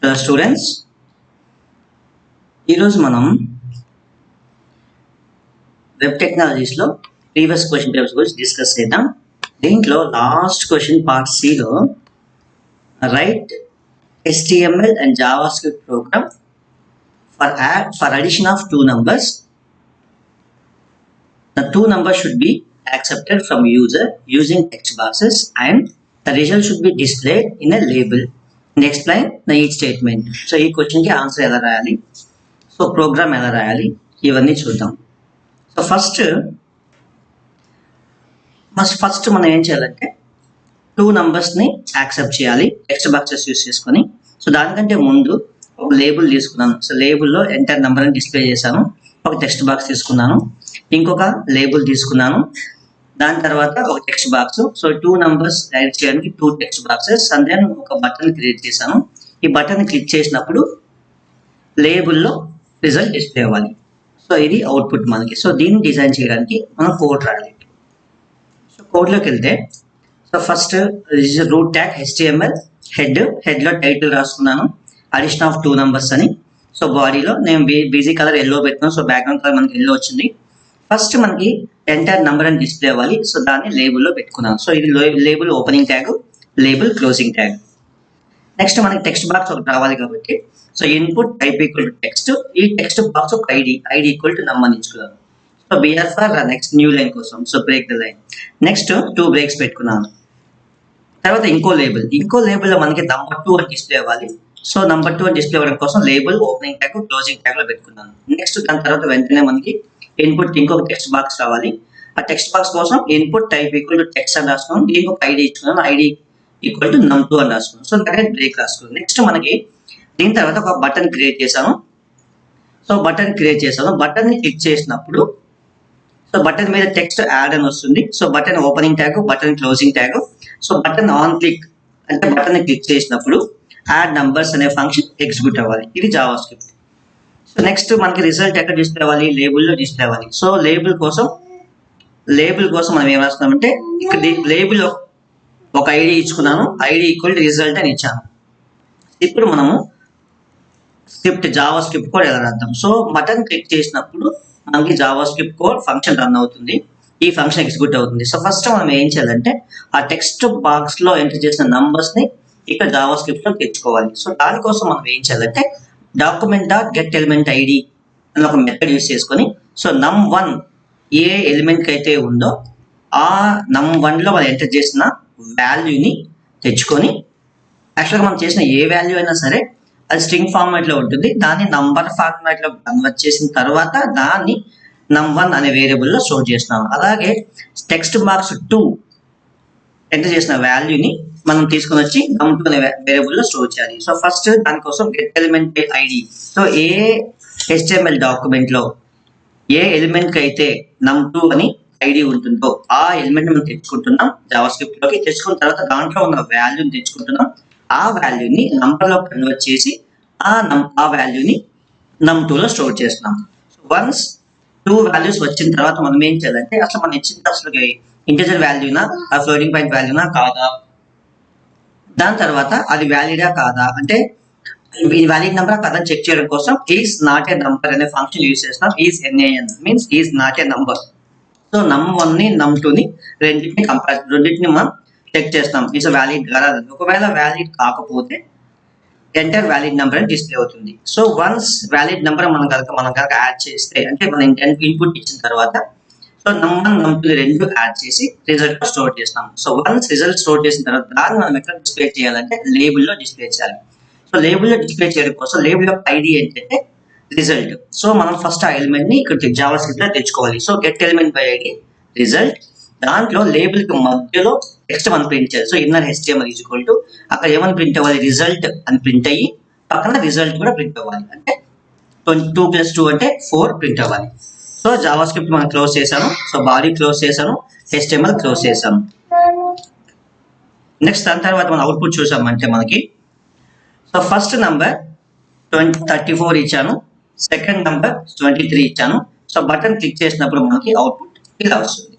Hello students, ఈరోజు మనం web టెక్నాలజీస్లో ప్రీవియస్ క్వశ్చన్ పేపర్స్ గురించి డిస్కస్ చేద్దాం. దీంట్లో లాస్ట్ క్వశ్చన్ పార్ట్ సిలో write HTML and JavaScript program for addition of two numbers. The two numbers should be accepted from user using text boxes and the result should be displayed in a label and explain the each statement. So ఈ question కి answer ఎలా రాయాలి, so programme ఎలా రాయాలి, ఇవన్నీ చూద్దాం. So first మనం ఏం చేయాలంటే టూ నంబర్స్ని యాక్సెప్ట్ చేయాలి టెక్స్ట్ బాక్సెస్ యూస్ చేసుకొని. సో దానికంటే ముందు ఒక లేబుల్ తీసుకున్నాను. సో లేబుల్లో ఎంటర్ నెంబర్ అని డిస్ప్లే చేశాను. ఒక టెక్స్ట్ బాక్స్ తీసుకున్నాను, ఇంకొక లేబుల్ తీసుకున్నాను, దాని తర్వాత ఒక text box. So two numbers add చేయడానికి two text boxes and then ఒక బటన్ క్రియేట్ చేశాను. ఈ బటన్ క్లిక్ చేసినప్పుడు లేబుల్లో రిజల్ట్ డిస్ప్లే అవ్వాలి. సో ఇది అవుట్పుట్ మనకి. సో దీన్ని డిజైన్ చేయడానికి మనం కోడ్ రాయాలి. సో కోడ్లోకి వెళ్తే so first root tag HTML హెడ్లో టైటిల్ రాసుకున్నాను, అడిషన్ ఆఫ్ టూ నంబర్స్ అని. సో బాడీలో నేను బిజీ కలర్ ఎల్లో పెట్టినాను. సో బ్యాక్గ్రౌండ్ కలర్ మనకి ఎల్లో వచ్చింది. ఫస్ట్ మనకి ఎంటర్ నంబర్ అని డిస్ప్లే అవ్వాలి. సో దాన్ని లేబుల్లో పెట్టుకున్నాను. సో ఇది label opening tag, label closing tag. Next మనకి టెక్స్ట్ బాక్స్ ఒకటి రావాలి కాబట్టి so input type equal to text, ఈ టెక్స్ట్ బాక్స్ ఒక ఐడి ఈక్వల్ టు నమ్ అని ఇచ్చుకున్నాను. So BR for next new line కోసం, so break the line. Next two breaks పెట్టుకున్నాను. తర్వాత ఇంకో లేబుల్లో మనకి నంబర్ 2 అని డిస్ప్లే అవ్వాలి. సో నంబర్ 2 అని డిస్ప్లే అవ్వడం కోసం label opening tag closing tag లో పెట్టుకున్నాను. నెక్స్ట్ దాని తర్వాత వెంటనే మనకి ఇన్పుట్ ఇంకొక టెక్స్ట్ బాక్స్ రావాలి. ఆ టెక్స్ట్ బాక్స్ కోసం input type equal to text అని రాసుకున్నాను, దీనికి ఒక ఐడి ఇచ్చుకున్నాను, ఐడి ఈక్వల్ టు num2 అని రాసుకున్నాను. సో డైరెక్ట్ బ్రేక్ రాసుకున్నాను. నెక్స్ట్ మనకి దీని తర్వాత ఒక బటన్ క్రియేట్ చేశాను. సో బటన్ ని క్లిక్ చేసినప్పుడు సో బటన్ మీద టెక్స్ట్ యాడ్ అని వస్తుంది. So button opening tag, button closing tag. So button on click అంటే బటన్ ని క్లిక్ చేసినప్పుడు యాడ్ నంబర్స్ అనే ఫంక్షన్ ఎగ్జిక్యూట్ అవ్వాలి. ఇది జావా స్క్రిప్ట్. సో నెక్స్ట్ మనకి రిజల్ట్ ఎక్కడ డిస్ప్లే అవ్వాలి, లేబుల్లో డిస్ప్లే అవ్వాలి. సో లేబుల్ కోసం మనం ఏం రాస్తున్నామంటే ఇక్కడ లేబుల్ ఒక ఐడి ఇచ్చుకున్నాను, ఐడి ఈక్వల్ టు రిజల్ట్ అని ఇచ్చాను. ఇప్పుడు మనము జావా స్క్రిప్ట్ కోడ్ ఎలా రాద్దాం. సో బటన్ క్లిక్ చేసినప్పుడు మనకి Java script code function run అవుతుంది, ఈ ఫంక్షన్ ఎగ్జిక్యూట్ అవుతుంది. సో ఫస్ట్ మనం ఏం చేయాలంటే ఆ టెక్స్ట్ బాక్స్ లో ఎంటర్ చేసిన నంబర్స్ ని ఇక్కడ జావా స్క్రిప్ట్ లో తెచ్చుకోవాలి. సో దానికోసం మనం ఏం చేయాలంటే document dot get element ID అని ఒక మెథడ్ యూస్ చేసుకొని సో num1 ఏ ఎలిమెంట్ అయితే ఉందో ఆ num1 లో మనం ఎంటర్ చేసిన వాల్యూని తెచ్చుకొని, యాక్చువల్గా మనం చేసిన ఏ వాల్యూ అయినా సరే అది స్ట్రింగ్ ఫార్మాట్ లో ఉంటుంది, దాన్ని నంబర్ ఫార్మాట్ లో కన్వర్ట్ చేసిన తర్వాత దాన్ని num1 అనే వేరియబుల్ లో స్టోర్ చేస్తున్నాం. అలాగే టెక్స్ట్ బాక్స్ 2 ఎంటర్ చేసిన వాల్యూని మనం తీసుకొని వచ్చి num2 అనే వేరియబుల్ లో స్టోర్ చేయాలి. సో ఫస్ట్ దానికోసం గెట్ ఎలిమెంట్ ఐడి. సో ఏ HTML డాక్యుమెంట్ లో ఏ ఎలిమెంట్ కి అయితే num2 అని ఐడి ఉంటుందో ఆ ఎలిమెంట్ మనం తెచ్చుకుంటున్నాం జావా స్క్రిప్ట్ లోకి. తెచ్చుకున్న తర్వాత దాంట్లో ఉన్న వాల్యూని తెచ్చుకుంటున్నాం, ఆ వాల్యూని నంబర్ లో కన్వర్ట్ చేసి ఆ వాల్యూని num2 లో స్టోర్ చేస్తున్నాం. సో వన్స్ 2 వాల్యూస్ వచ్చిన తర్వాత మనం ఏం చేయాలంటే అసలు మనం ఇచ్చిన అసలు ఇంటిజర్ వాల్యూనా ఆ ఫ్లోటింగ్ పాయింట్ వాల్యూనా కాదా, దాని తర్వాత అది వ్యాలిడా కాదా అంటే ఇది వ్యాలిడ్ నెంబర్ కాదా చెక్ చేయడం కోసం ఈజ్ నాట్ ఏ నంబర్ అనే ఫంక్షన్ యూజ్ చేస్తాం. Is NaN means is not a number. So num1 ని num2 ని రెండింటిని మనం చెక్ చేస్తాం ఈజ్ వ్యాలిడ్ కాదా. ఒకవేళ వ్యాలిడ్ కాకపోతే ఎంటర్ వ్యాలిడ్ నెంబర్ అని డిస్ప్లే అవుతుంది. సో వన్స్ వ్యాలిడ్ నెంబర్ మనం కనుక యాడ్ చేస్తే అంటే మనం ఇన్పుట్ ఇచ్చిన తర్వాత సో num1 num2 రెండు యాడ్ చేసి రిజల్ట్ లో స్టోర్ చేస్తాం. సో వన్స్ రిజల్ట్ స్టోర్ చేసిన తర్వాత దాన్ని మనం ఎక్కడ డిస్ప్లే చేయాలంటే లేబుల్లో డిస్ప్లే చేయాలి. సో లేబుల్లో డిస్ప్లే చేయడం కోసం లేబుల్ యొక్క ఐడి ఏంటంటే రిజల్ట్. సో మనం ఫస్ట్ ఆ ఎలిమెంట్ ని ఇక్కడ జావా స్క్రిప్ట్ లో తెచ్చుకోవాలి. So get element by ID result, దాంట్లో లేబుల్ కి మధ్యలో టెక్స్ట్ మనం ప్రింట్ చేయాలి. So inner HTML equal to అక్కడ ఏమని ప్రింట్ అవ్వాలి, రిజల్ట్ అని ప్రింట్ అయ్యి పక్కన రిజల్ట్ కూడా ప్రింట్ అవ్వాలి. అంటే 2 + 2 అంటే 4 ప్రింట్ అవ్వాలి. సో జావా స్క్రిప్ట్ మనం క్లోజ్ చేశాను. సో బాడీ క్లోజ్ చేశాను, HTML క్లోజ్ చేశాను. నెక్స్ట్ దాని తర్వాత మనం అవుట్పుట్ చూసామంటే మనకి సో ఫస్ట్ నంబర్ 34 ఇచ్చాను, సెకండ్ నంబర్ 23 ఇచ్చాను. సో బటన్ క్లిక్ చేసినప్పుడు మనకి అవుట్పుట్ ఇలా వస్తుంది.